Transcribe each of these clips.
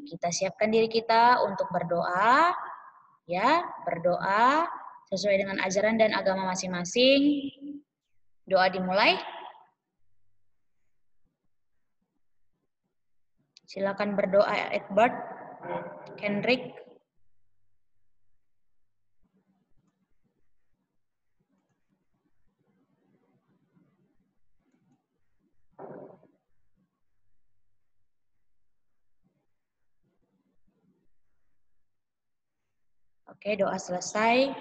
kita siapkan diri kita untuk berdoa, ya, berdoa sesuai dengan ajaran dan agama masing-masing. Doa dimulai. Silakan berdoa, Edward, Kendrick. Oke, doa selesai.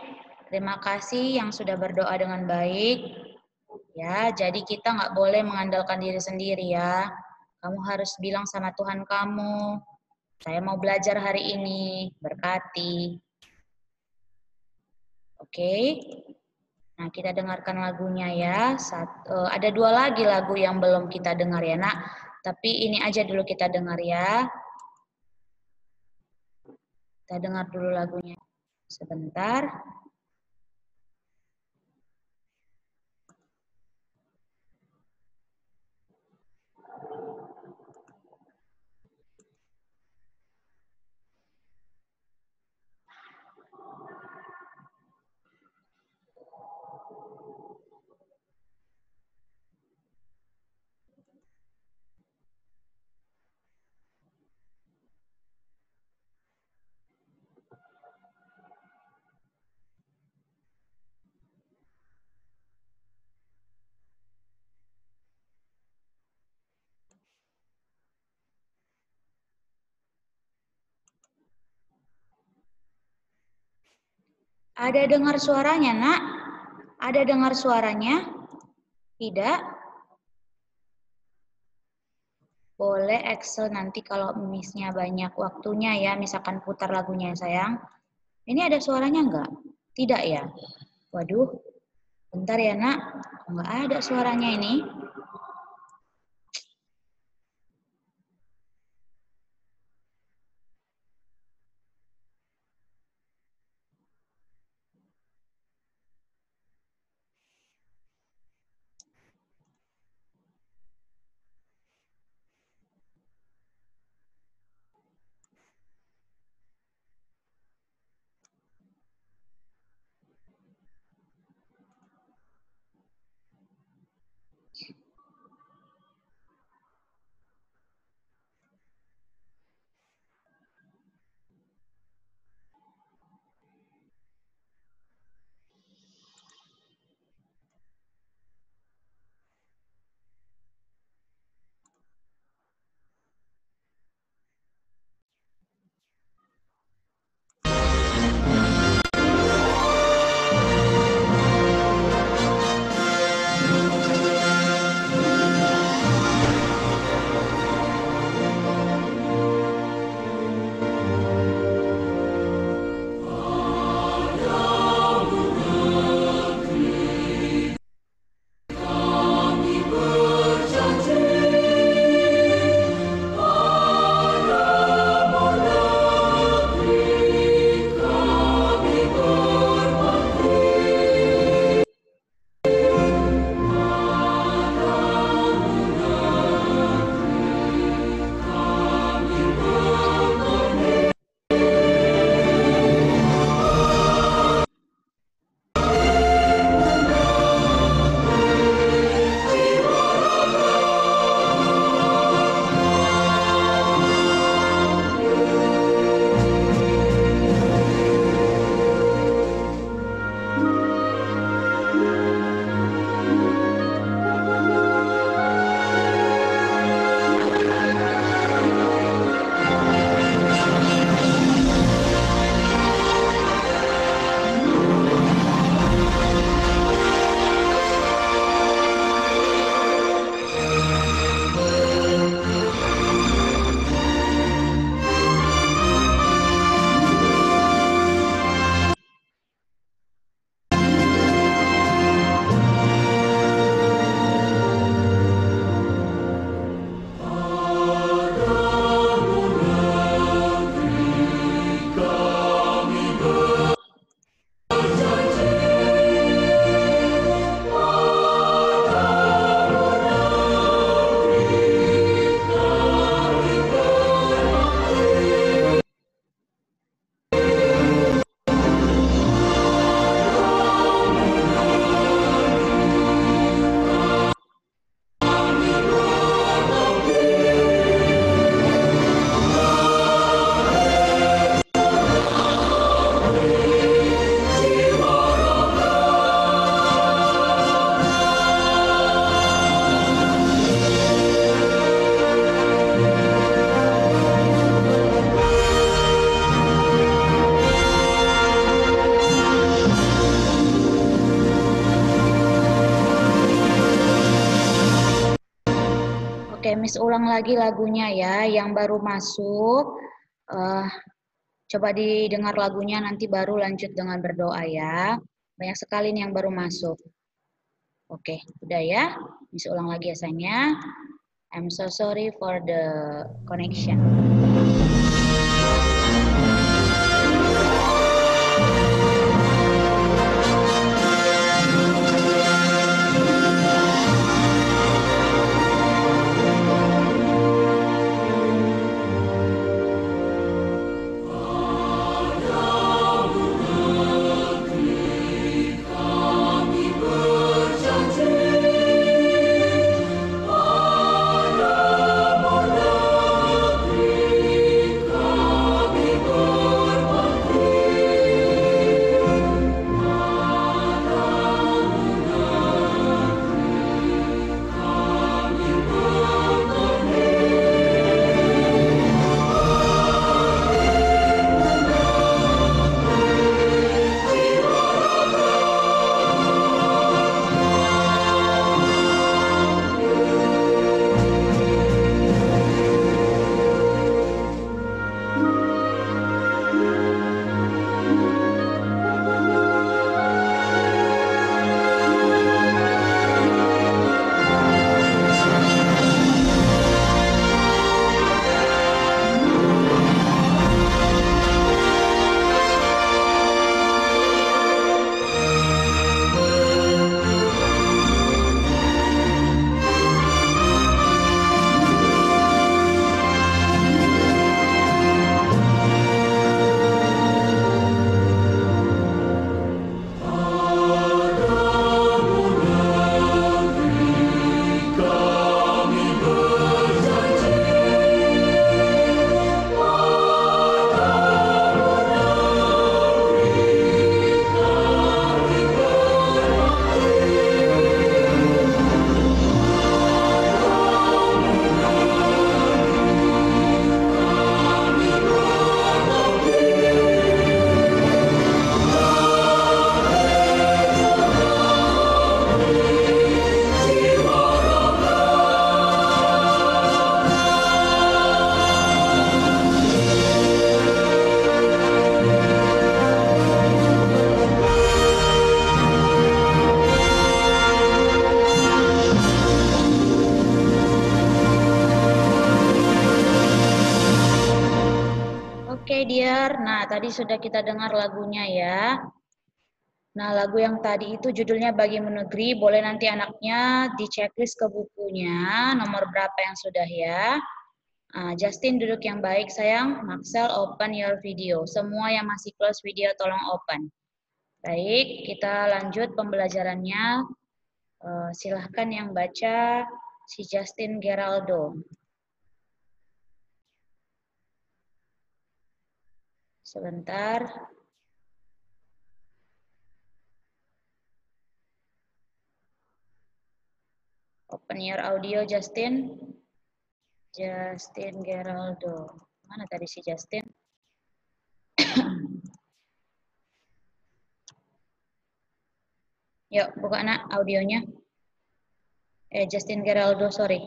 Terima kasih yang sudah berdoa dengan baik. Ya, jadi kita nggak boleh mengandalkan diri sendiri ya. Kamu harus bilang sama Tuhan kamu, saya mau belajar hari ini, berkati. Oke. Nah, kita dengarkan lagunya ya. Ada 2 lagi lagu yang belum kita dengar ya, Nak. Tapi ini aja dulu kita dengar ya. Kita dengar dulu lagunya. Sebentar. Ada dengar suaranya, Nak? Ada dengar suaranya? Tidak? Boleh Excel nanti kalau miss-nya banyak waktunya ya, misalkan putar lagunya sayang. Ini ada suaranya enggak? Tidak ya? Waduh, bentar ya Nak, enggak ada suaranya ini. ulang lagi lagunya ya, yang baru masuk. Coba didengar lagunya, nanti baru lanjut dengan berdoa ya. Banyak sekali nih yang baru masuk. Oke, udah ya. Bisa ulang lagi ya sayangnya. I'm so sorry for the connection. Oke, dear. Nah, tadi sudah kita dengar lagunya ya. Nah, lagu yang tadi itu judulnya Bagimu Negeri. Boleh nanti anaknya di checklist ke bukunya, nomor berapa yang sudah ya. Justin duduk yang baik, sayang. Maxel, open your video. Semua yang masih close video, tolong open. Baik, kita lanjut pembelajarannya. Silahkan yang baca si Justin Geraldo. Sebentar. Open your audio, Justin. Justin Geraldo. Mana tadi si Justin? Yuk, buka nak audionya. Justin Geraldo, sorry.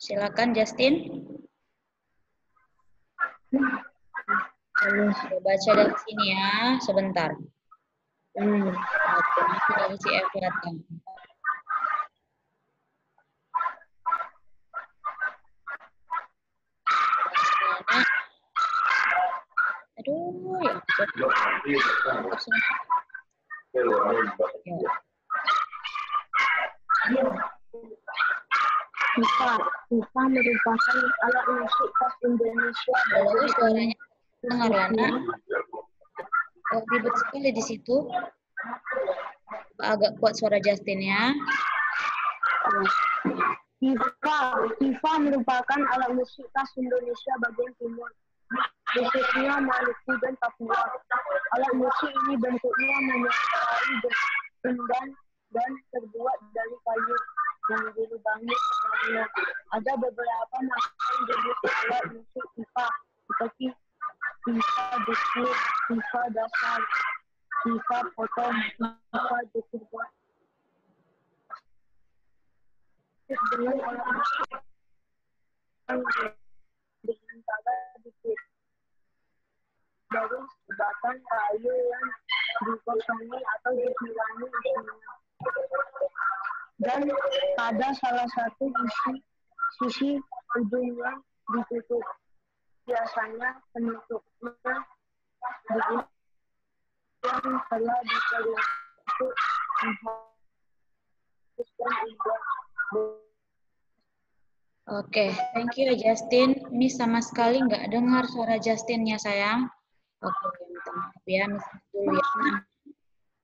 Silakan Justin. Coba baca dari sini ya, sebentar. Oke, nanti dari si F datang. Aduh, ya. FIFA merupakan alat musik khas Indonesia. Halo, suaranya dengar Lana. Ribet sekali di situ. Agak kuat suara Justin ya. FIFA merupakan alat musik khas Indonesia bagian timur, khususnya Maluku dan Papua. Alat musik ini bentuknya menyerupai gendang dan terbuat dari kayu yang dilubangi setengahnya. Ada beberapa macam jenis alat musik FIFA seperti FIFA deskur, FIFA dasar, FIFA potong, FIFA dekurban. dengan alat musik yang diantara dari batang kayu yang dikosongi atau dihilangkan isinya. Dan pada salah satu sisi ujungnya ditutup. Biasanya penutupnya digunakan yang telah diprediksi menghapuskan indera. Oke, thank you Justin. Miss sama sekali nggak dengar suara Justinnya sayang. Oke, minta maaf ya, Miss dulu ya.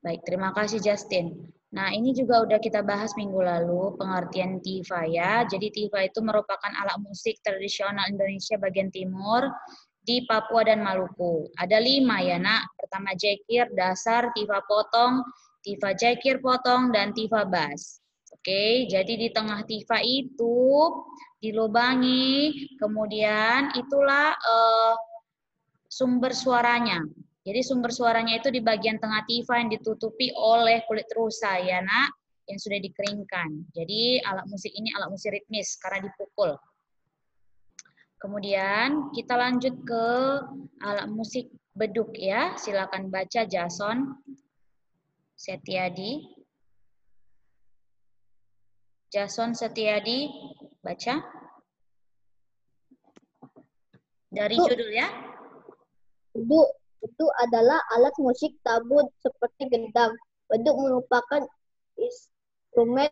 Baik, terima kasih Justin. Nah, ini juga udah kita bahas minggu lalu, pengertian tifa ya. Jadi tifa itu merupakan alat musik tradisional Indonesia bagian timur di Papua dan Maluku. Ada 5 ya nak. Pertama jekir, dasar, tifa potong, tifa jekir potong, dan tifa bass. Oke, jadi di tengah tifa itu dilubangi, kemudian itulah sumber suaranya. Jadi sumber suaranya itu di bagian tengah tifa yang ditutupi oleh kulit rusa ya nak, yang sudah dikeringkan. Jadi alat musik ini alat musik ritmis karena dipukul. Kemudian kita lanjut ke alat musik beduk ya. Silakan baca Jason Setiadi. Jason Setiadi, baca. Dari judul ya. Beduk itu adalah alat musik tabu seperti gendang. Beduk merupakan instrumen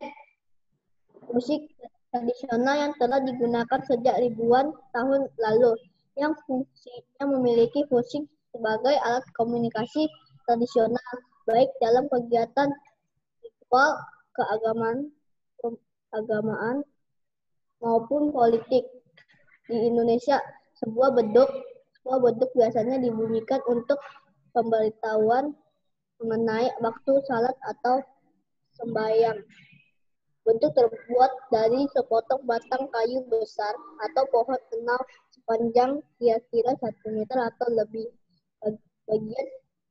musik tradisional yang telah digunakan sejak ribuan tahun lalu, yang fungsinya memiliki fungsi sebagai alat komunikasi tradisional, baik dalam kegiatan ritual keagamaan maupun politik. Di Indonesia, sebuah beduk biasanya dibunyikan untuk pemberitahuan mengenai waktu salat atau sembahyang. Beduk terbuat dari sepotong batang kayu besar atau pohon kenal sepanjang kira-kira 1 meter atau lebih. Bagian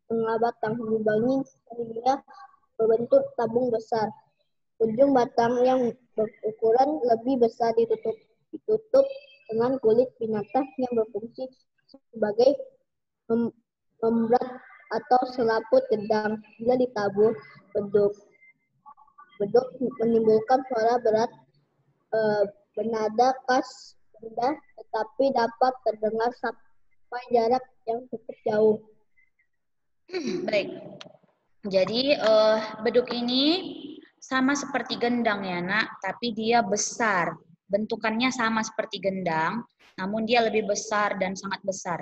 tengah batang dilubangi sehingga berbentuk tabung besar. Ujung batang yang berukuran lebih besar ditutup dengan kulit binatang yang berfungsi sebagai membran atau selaput gendang. Bila ditabur, beduk menimbulkan suara berat bernada khas rendah, tetapi dapat terdengar sampai jarak yang cukup jauh. Baik. Jadi beduk ini sama seperti gendang ya nak, tapi dia besar. Bentukannya sama seperti gendang, namun dia lebih besar dan sangat besar.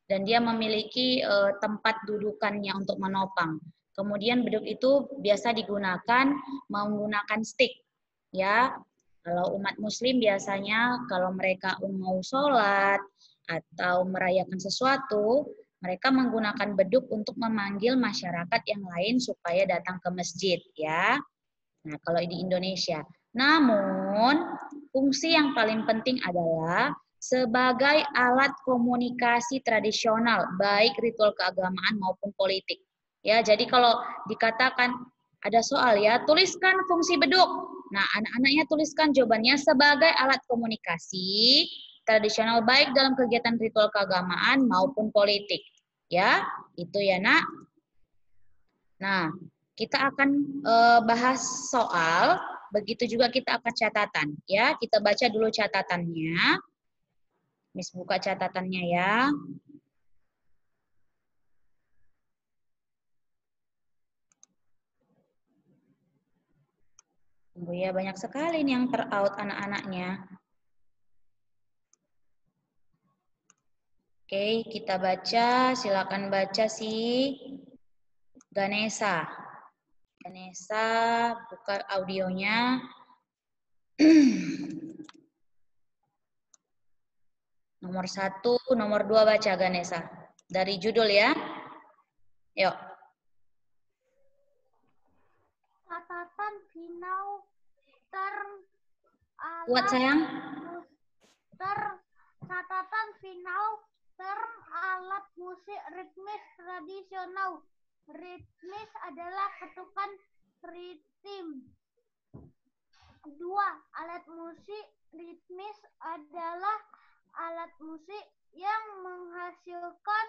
Dan dia memiliki tempat dudukannya untuk menopang. Kemudian beduk itu biasa digunakan menggunakan stick. Ya, kalau umat Muslim biasanya kalau mereka mau sholat atau merayakan sesuatu, mereka menggunakan beduk untuk memanggil masyarakat yang lain supaya datang ke masjid, ya. Nah, kalau di Indonesia. Namun, fungsi yang paling penting adalah sebagai alat komunikasi tradisional, baik ritual keagamaan maupun politik. Ya, jadi kalau dikatakan ada soal ya, tuliskan fungsi beduk. Nah, anak-anaknya tuliskan jawabannya sebagai alat komunikasi tradisional baik dalam kegiatan ritual keagamaan maupun politik. Ya, itu ya, Nak. Nah, kita akan bahas soal, begitu juga kita akan catatan. Ya, kita baca dulu catatannya. Miss buka catatannya ya. Tunggu ya, banyak sekali nih yang ter-out anak-anaknya. Oke, kita baca. Silakan baca si Ganesha. Ganesha, buka audionya. Nomor 1, nomor 2 baca Ganesha. Dari judul ya. Yuk. Catatan final Kuat sayang. Catatan final term alat musik ritmis tradisional. Ritmis adalah ketukan ritm. 2. Alat musik ritmis adalah alat musik yang menghasilkan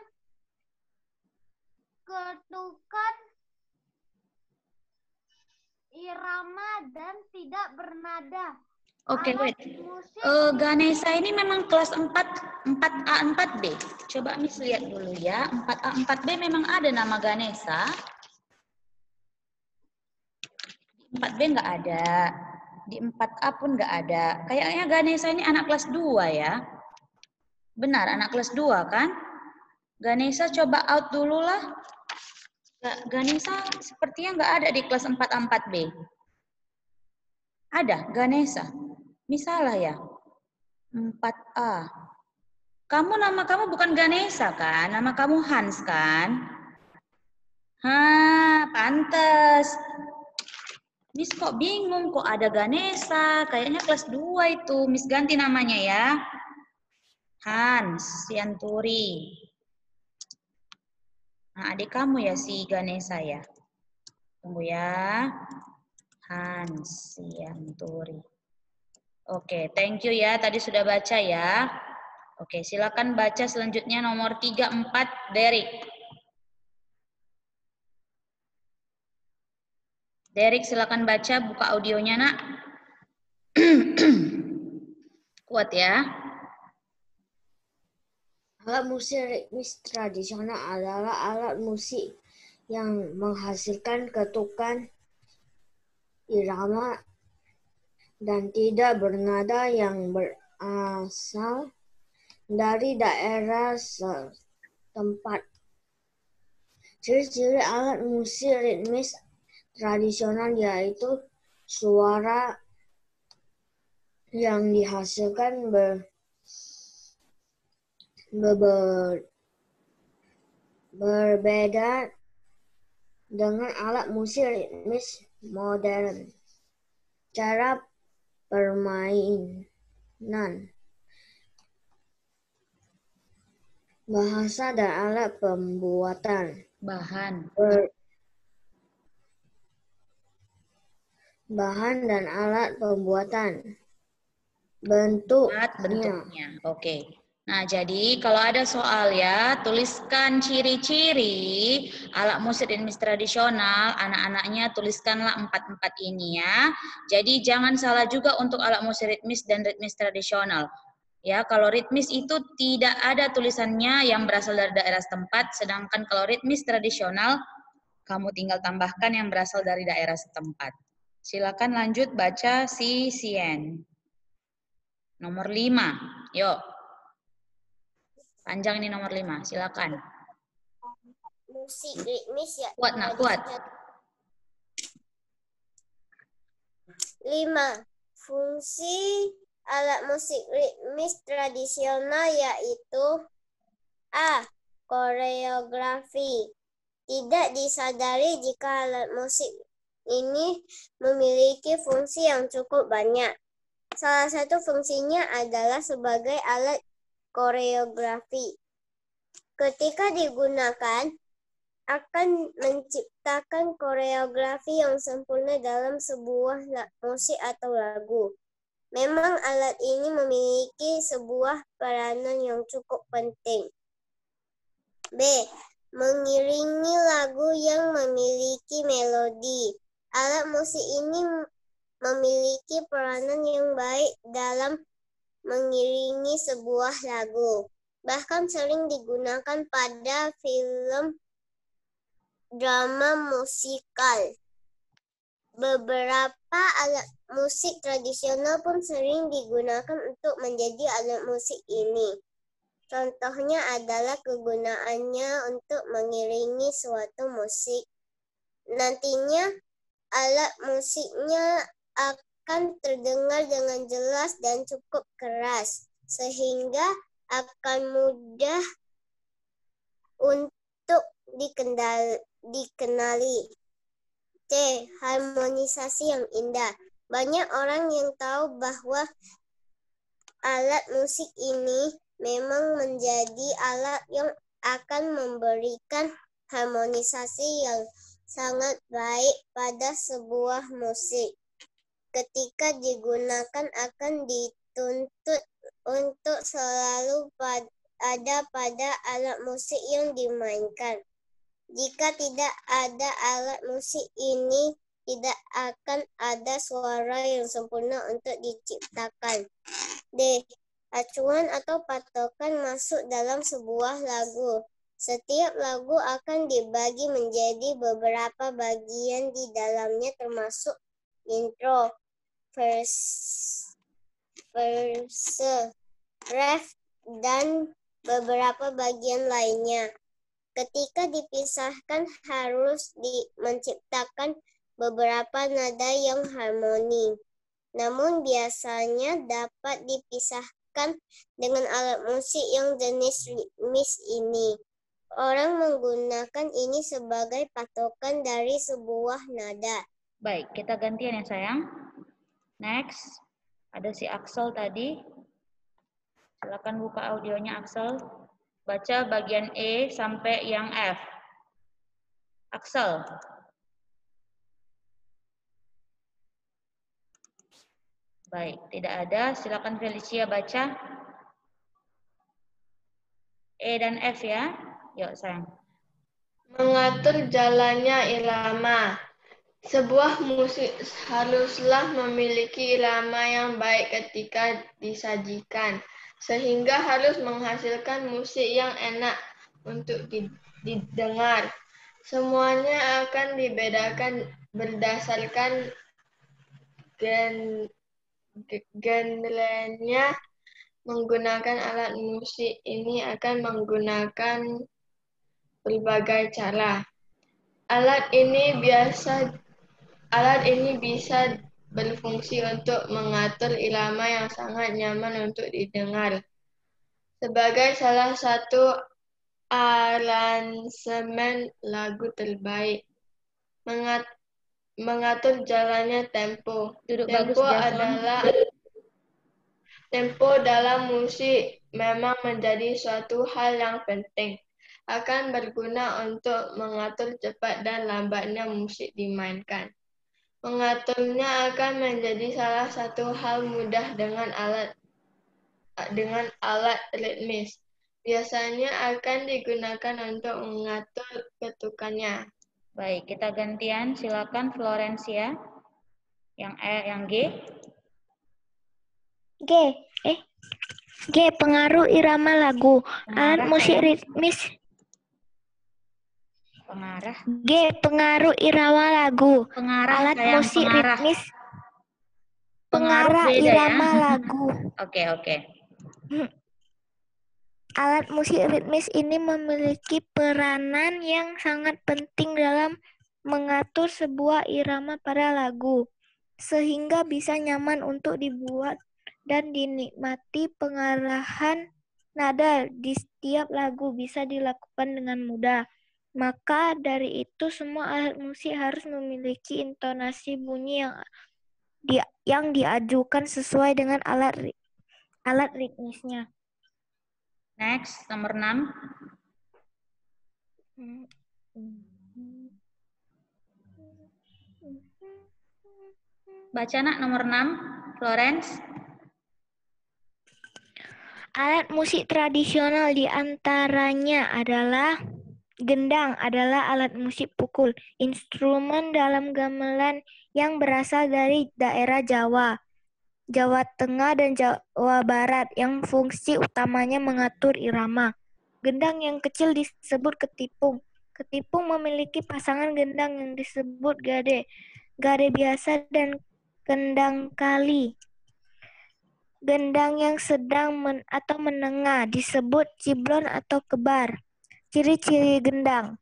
ketukan irama dan tidak bernada. Oke, Alat wait. musik Ganesha ini memang kelas 4A, 4B. Coba Miss lihat dulu ya. 4A, 4B memang ada nama Ganesha. 4B nggak ada. Di 4A pun nggak ada. Kayaknya Ganesha ini anak kelas 2 ya. Benar, anak kelas 2 kan? Ganesha coba out dulu lah. Ganesha sepertinya nggak ada di kelas 4A, 4B. Ada, Ganesha. Misalnya ya. 4A. Nama kamu bukan Ganesha kan? Nama kamu Hans kan? Pantes. Miss kok bingung, kok ada Ganesha? Kayaknya kelas 2 itu. Miss ganti namanya ya. Hans Sianturi. Nah, adik kamu ya si Ganesha ya. Tunggu ya. Hans Sianturi. Oke, thank you ya. Tadi sudah baca ya. Oke, silakan baca selanjutnya nomor 3, 4, Derek. Derek, silakan baca, buka audionya, Nak. Kuat ya. Alat musik ritmis tradisional adalah alat musik yang menghasilkan ketukan irama dan tidak bernada yang berasal dari daerah setempat. Ciri-ciri alat musik ritmis tradisional yaitu suara yang dihasilkan berbeda dengan alat musik ritmis modern. Cara permainan, bahasa dan alat pembuatan. Bahan dan alat pembuatan. Bentuknya. Oke. Nah, jadi kalau ada soal ya, tuliskan ciri-ciri alat musik ritmis tradisional, anak-anaknya tuliskanlah 4 ini ya. Jadi jangan salah juga untuk alat musik ritmis dan ritmis tradisional. Ya, kalau ritmis itu tidak ada tulisannya yang berasal dari daerah setempat, sedangkan kalau ritmis tradisional, kamu tinggal tambahkan yang berasal dari daerah setempat. Silakan lanjut baca si Sien. Nomor 5, yuk. Panjang ini nomor 5, silakan. Musik ritmis ya. Kuat, Nak, kuat. 5. Fungsi alat musik ritmis tradisional yaitu A. Koreografi. Tidak disadari jika alat musik ini memiliki fungsi yang cukup banyak. Salah satu fungsinya adalah sebagai alat koreografi. Ketika digunakan, akan menciptakan koreografi yang sempurna dalam sebuah musik atau lagu. Memang alat ini memiliki sebuah peranan yang cukup penting. B. Mengiringi lagu yang memiliki melodi. Alat musik ini memiliki peranan yang baik dalam mengiringi sebuah lagu. Bahkan sering digunakan pada film drama musikal. Beberapa alat musik tradisional pun sering digunakan untuk menjadi alat musik ini. Contohnya adalah kegunaannya untuk mengiringi suatu musik. Nantinya alat musiknya akan terdengar dengan jelas dan cukup keras, sehingga akan mudah untuk dikenali. C. Harmonisasi yang indah. Banyak orang yang tahu bahwa alat musik ini memang menjadi alat yang akan memberikan harmonisasi yang sangat baik pada sebuah musik. ketika digunakan akan dituntut untuk selalu ada pada alat musik yang dimainkan. Jika tidak ada alat musik ini, tidak akan ada suara yang sempurna untuk diciptakan. D. Acuan atau patokan masuk dalam sebuah lagu. Setiap lagu akan dibagi menjadi beberapa bagian di dalamnya termasuk intro, verse, ref, dan beberapa bagian lainnya. Ketika dipisahkan harus menciptakan beberapa nada yang harmoni. Namun biasanya dapat dipisahkan dengan alat musik yang jenis ritmis ini. Orang menggunakan ini sebagai patokan dari sebuah nada. Baik, kita gantian ya sayang. Next, ada si Axel tadi. Silakan buka audionya Axel. Baca bagian E sampai yang F. Axel. Baik, tidak ada. Silakan Felicia baca. E dan F ya. Yuk sayang. Mengatur jalannya irama. Sebuah musik haruslah memiliki irama yang baik ketika disajikan, sehingga harus menghasilkan musik yang enak untuk didengar. Semuanya akan dibedakan berdasarkan genrenya. Menggunakan alat musik ini akan menggunakan berbagai cara. Alat ini bisa berfungsi untuk mengatur irama yang sangat nyaman untuk didengar. Sebagai salah satu aransemen lagu terbaik. Mengatur jalannya tempo. Tempo dalam musik memang menjadi suatu hal yang penting. Akan berguna untuk mengatur cepat dan lambatnya musik dimainkan. Mengaturnya akan menjadi salah satu hal mudah dengan alat ritmis. Biasanya akan digunakan untuk mengatur ketukannya. Baik, kita gantian. Silakan Florencia. Yang E, yang G. G. Pengaruh irama lagu. Alat musik ritmis. Pengarah. G. Pengaruh irama lagu. Pengarah, alat musik pengarah. ritmis. Pengaruh Pengarah beda irama ya? lagu. Oke. Alat musik ritmis ini memiliki peranan yang sangat penting dalam mengatur sebuah irama pada lagu, sehingga bisa nyaman untuk dibuat dan dinikmati. Pengarahan nada di setiap lagu bisa dilakukan dengan mudah. Maka dari itu semua alat musik harus memiliki intonasi bunyi yang diajukan sesuai dengan alat ritmisnya. Next, nomor 6. Baca nak nomor 6, Florence. Alat musik tradisional di antaranya adalah gendang adalah alat musik pukul, instrumen dalam gamelan yang berasal dari daerah Jawa, Jawa Tengah dan Jawa Barat yang fungsi utamanya mengatur irama. Gendang yang kecil disebut ketipung. Ketipung memiliki pasangan gendang yang disebut gade, gade biasa dan gendang kali. Gendang yang sedang atau menengah disebut ciblon atau kebar. Ciri-ciri gendang.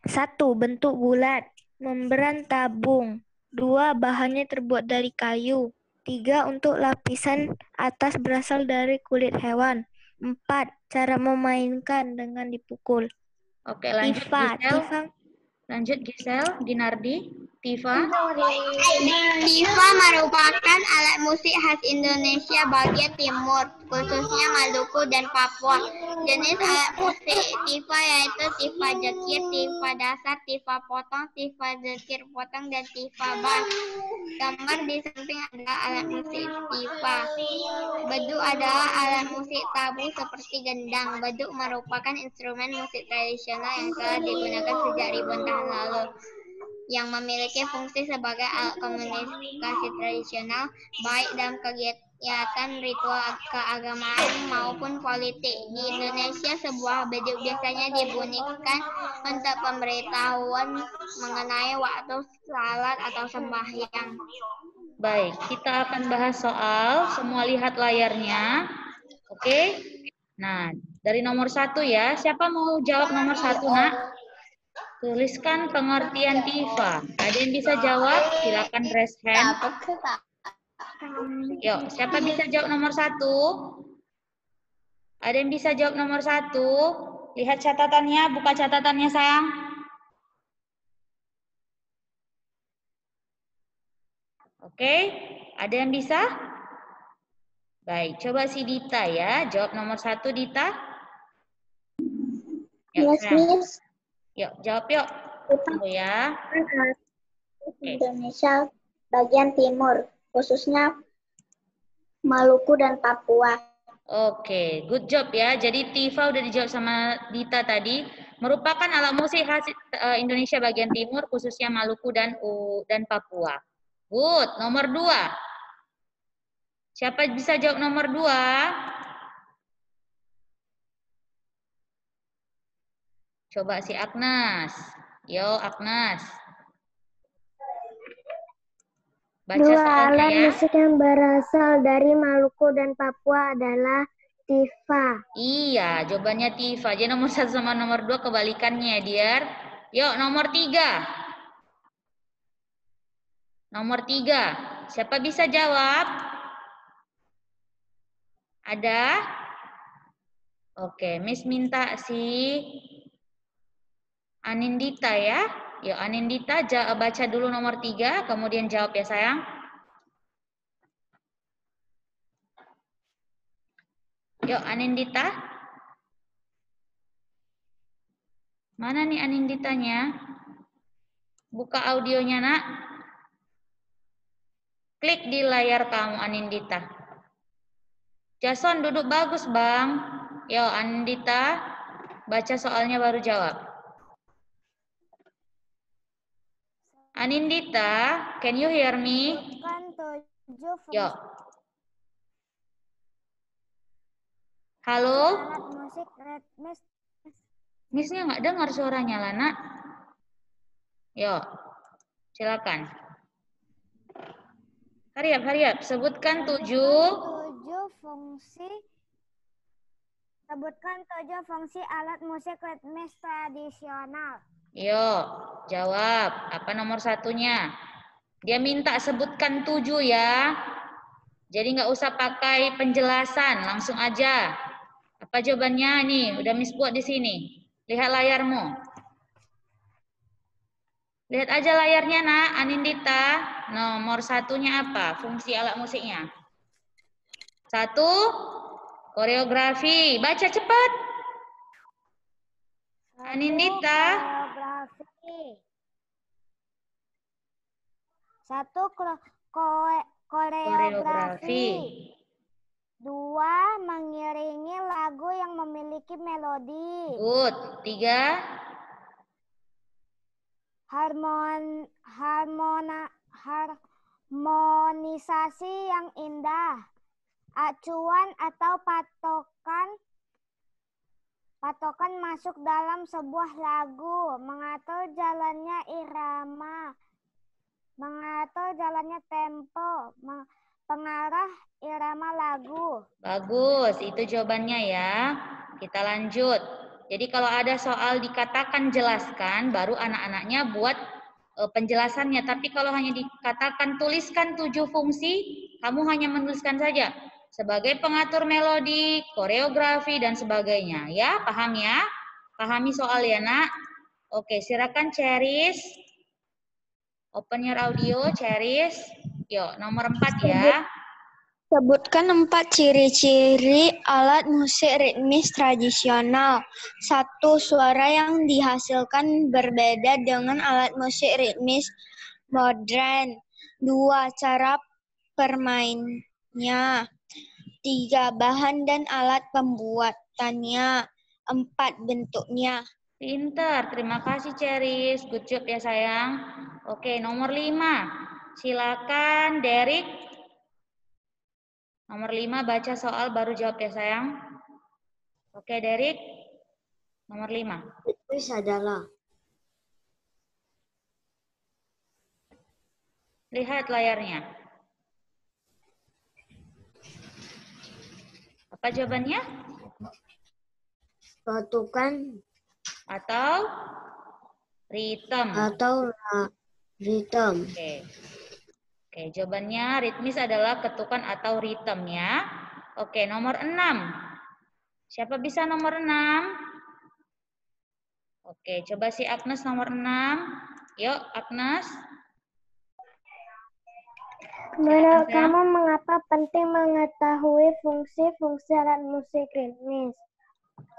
1. Bentuk bulat, membran tabung. 2. Bahannya terbuat dari kayu. 3. Untuk lapisan atas berasal dari kulit hewan. 4. Cara memainkan dengan dipukul. Oke, lanjut Tifa. Lanjut Gisel, Ginardi, Tifa. Tifa merupakan alat musik khas Indonesia bagian timur, khususnya Maluku dan Papua. Jenis alat musik tifa yaitu tifa jekir, tifa dasar, tifa potong, tifa jekir potong, dan tifa bass. Gambar di samping adalah alat musik tifa. Beduk adalah alat musik tabu seperti gendang. Beduk merupakan instrumen musik tradisional yang telah digunakan sejak ribuan tahun lalu, yang memiliki fungsi sebagai alat komunikasi tradisional, baik dalam kegiatan ritual keagamaan maupun politik. Di Indonesia, sebuah beduk biasanya dibunyikan untuk pemberitahuan mengenai waktu salat atau sembahyang. Baik, kita akan bahas soal, semua lihat layarnya. Oke? Nah, dari nomor 1 ya. Siapa mau jawab nomor 1, Nak? Tuliskan pengertian tifa. Ada yang bisa jawab? Silakan raise hand. Yuk, siapa bisa jawab nomor 1? Ada yang bisa jawab nomor 1? Lihat catatannya, buka catatannya sayang. Oke, ada yang bisa? Baik, coba si Dita ya. Jawab nomor 1, Dita. Yuk, Miss. Yuk, jawab yuk. Tunggu ya. Indonesia bagian timur, khususnya Maluku dan Papua. Oke, good job ya. Jadi Tifa udah dijawab sama Dita tadi. Merupakan alat musik khas Indonesia bagian timur, khususnya Maluku dan Papua. Good. Nomor 2. Siapa bisa jawab nomor 2? Coba si Agnes. Yo, Agnes. Baca soalnya alat ya. musik yang berasal dari Maluku dan Papua adalah tifa. Iya, jawabannya Tifa. Jadi nomor 1 sama nomor 2 kebalikannya, Diar. Yuk, nomor 3. Nomor 3. Siapa bisa jawab? Ada? Oke, Miss minta si Anindita ya. Yuk, Anindita baca dulu nomor 3, kemudian jawab ya sayang. Yuk, Anindita. Mana nih Aninditanya? Buka audionya, Nak. Klik di layar kamu, Anindita. Jason duduk bagus, Bang. Yuk, Anindita. Baca soalnya baru jawab. Anindita, can you hear me? Yuk. Halo? Alat musik ritmis. Missnya nggak dengar suaranya, Lana. Yuk, silakan. Hariap. Sebutkan 7 fungsi. Sebutkan 7 fungsi alat musik ritmis tradisional. Yuk, jawab. Apa nomor 1-nya? Dia minta sebutkan 7 ya. Jadi nggak usah pakai penjelasan, langsung aja. Apa jawabannya nih? Udah Miss buat di sini. Lihat layarmu. Lihat aja layarnya, Nak. Anindita. Nomor 1-nya apa? Fungsi alat musiknya. 1, koreografi. Baca cepat. Anindita. Koreografi. 2, mengiringi lagu yang memiliki melodi. Good. 3. Harmonisasi yang indah. Acuan atau patokan masuk dalam sebuah lagu. Mengatur jalannya irama. Mengatur jalannya tempo. Pengarah irama lagu. Bagus, itu jawabannya ya. Kita lanjut. Jadi kalau ada soal dikatakan jelaskan, baru anak-anaknya buat penjelasannya. Tapi kalau hanya dikatakan tuliskan 7 fungsi, kamu hanya menuliskan saja. Sebagai pengatur melodi, koreografi, dan sebagainya. Ya, paham ya? Pahami soal ya, Nak? Oke, silakan Cheris. Open your audio, Cheris. Yuk, nomor 4 ya. Sebutkan 4 ciri-ciri alat musik ritmis tradisional. 1. Suara yang dihasilkan berbeda dengan alat musik ritmis modern. 2. Cara permainnya. 3. Bahan dan alat pembuatannya. 4. Bentuknya. Pinter, terima kasih Cheris. Good job ya sayang. Oke, nomor 5. Silakan Derek. Nomor 5 baca soal baru jawab ya sayang. Oke Derek. Nomor 5. Ritmis adalah Lihat layarnya. Apa jawabannya? ketukan Atau ritme. atau ritme. Oke, jawabannya ritmis adalah ketukan atau ritme ya. Oke, nomor 6. Siapa bisa nomor 6? Oke, coba si Agnes nomor 6. Yuk, Agnes. Menurut kamu mengapa penting mengetahui fungsi-fungsi alat musik ritmis?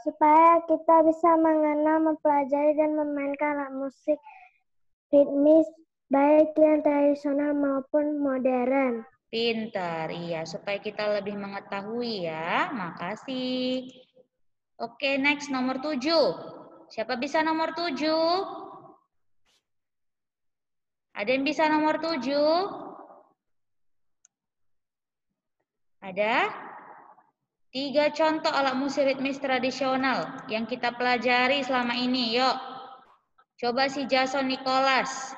Supaya kita bisa mengenal, mempelajari, dan memainkan alat musik ritmis baik yang tradisional maupun modern. Pintar, iya. Supaya kita lebih mengetahui ya. Makasih. Oke, next nomor 7. Siapa bisa nomor 7? Ada yang bisa nomor 7? Ada? 3 contoh alat musik ritmis tradisional yang kita pelajari selama ini. Yuk. Coba si Jason Nicholas.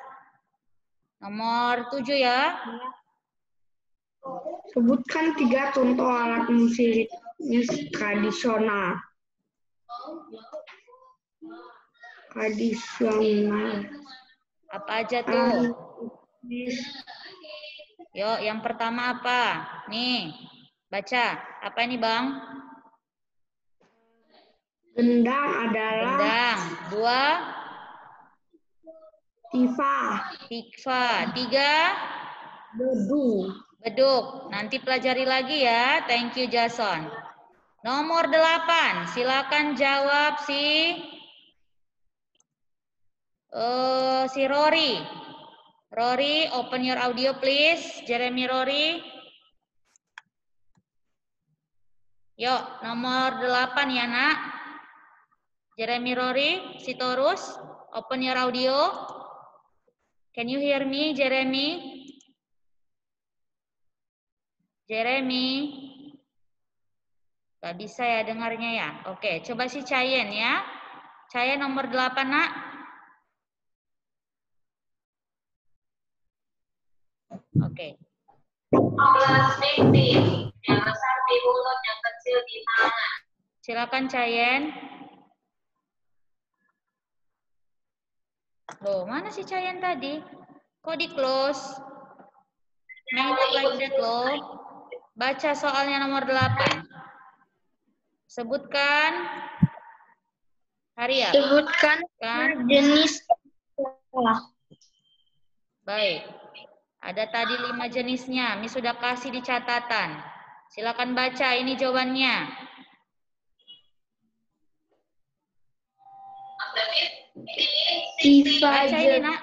Nomor 7 ya. Sebutkan 3 contoh alat musik ritmis tradisional. Apa aja tuh? Yuk, yang pertama apa? Nih, baca. Apa ini, Bang? Gendang adalah Gendang. 2. tifa. 3. Beduk. Beduk. Nanti pelajari lagi ya. Thank you, Jason. Nomor 8. Silakan jawab si Rory. Rory, open your audio please. Jeremy Rory. Yuk, nomor 8 ya, Nak. Jeremy Rory, Sitorus, open your audio. Can you hear me, Jeremy? Jeremy. Gak bisa ya dengarnya ya. Oke, coba si Chayen ya. Chayen nomor 8, Nak. Oke. Yang besar di mulut, yang kecil di tangan. Silakan Chayen. Loh, mana si Chayen tadi? Kok di close? Make it like that loh. Baca soalnya nomor 8. Sebutkan. Haria. Sebutkan jenis. Baik. Ada tadi 5 jenisnya. Miss sudah kasih di catatan. Silakan baca ini jawabannya. Baca ini, Nak.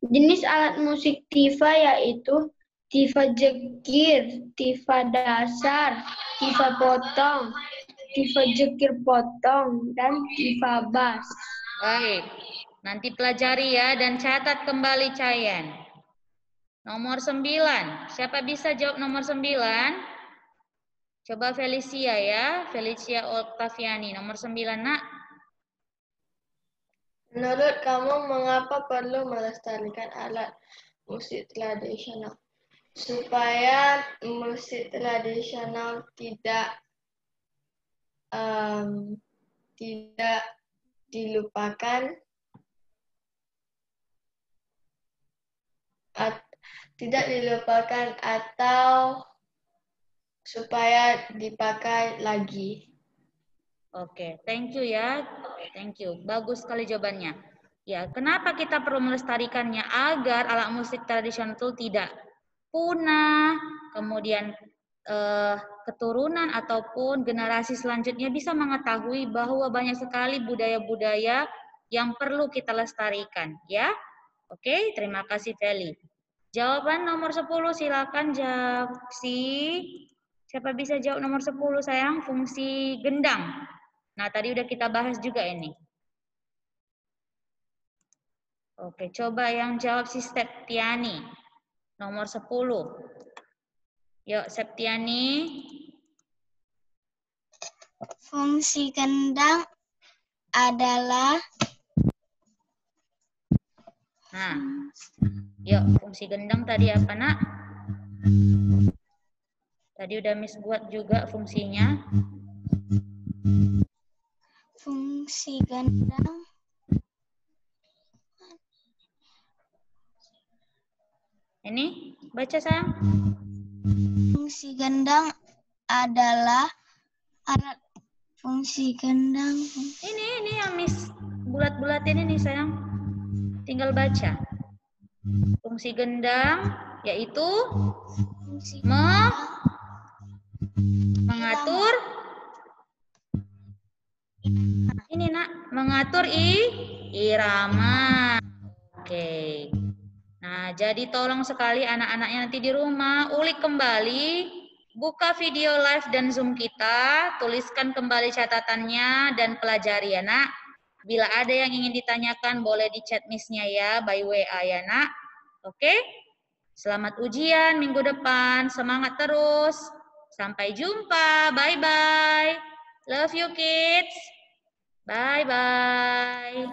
Jenis alat musik tifa yaitu tifa jekir, tifa dasar, tifa potong, tifa jekir potong, dan tifa bas. Baik. Nanti pelajari ya dan catat kembali Chayen. Nomor 9. Siapa bisa jawab nomor 9? Coba Felicia ya. Felicia Octaviani. Nomor 9, Nak. Menurut kamu mengapa perlu melestarikan alat musik tradisional? Supaya musik tradisional tidak dilupakan, atau supaya dipakai lagi. Oke, thank you ya. Thank you. Bagus sekali jawabannya. Ya, kenapa kita perlu melestarikannya? Agar alat musik tradisional itu tidak punah, kemudian keturunan ataupun generasi selanjutnya bisa mengetahui bahwa banyak sekali budaya-budaya yang perlu kita lestarikan, ya. Oke, terima kasih Feli. Jawaban nomor 10 silakan jawab. Siapa bisa jawab nomor 10 sayang? Fungsi gendang. Nah, tadi udah kita bahas juga ini. Oke, coba yang jawab si Septiani. Nomor 10. Yuk, Septiani. Fungsi gendang adalah Nah, yuk fungsi gendang tadi apa nak? Tadi udah Miss buat juga fungsinya. fungsi gendang Ini baca sayang. Fungsi gendang adalah alat fungsi gendang. Ini yang Miss bulat-bulatin ini sayang. Tinggal baca. Fungsi gendang yaitu mengatur ini nak, mengatur irama. Oke. Nah, jadi tolong sekali anak-anaknya nanti di rumah ulik kembali, buka video live dan Zoom kita, tuliskan kembali catatannya dan pelajari ya nak. Bila ada yang ingin ditanyakan boleh di chat Miss-nya ya, by WA ya nak. Oke? Selamat ujian minggu depan, semangat terus. Sampai jumpa, bye-bye. Love you kids. Bye-bye.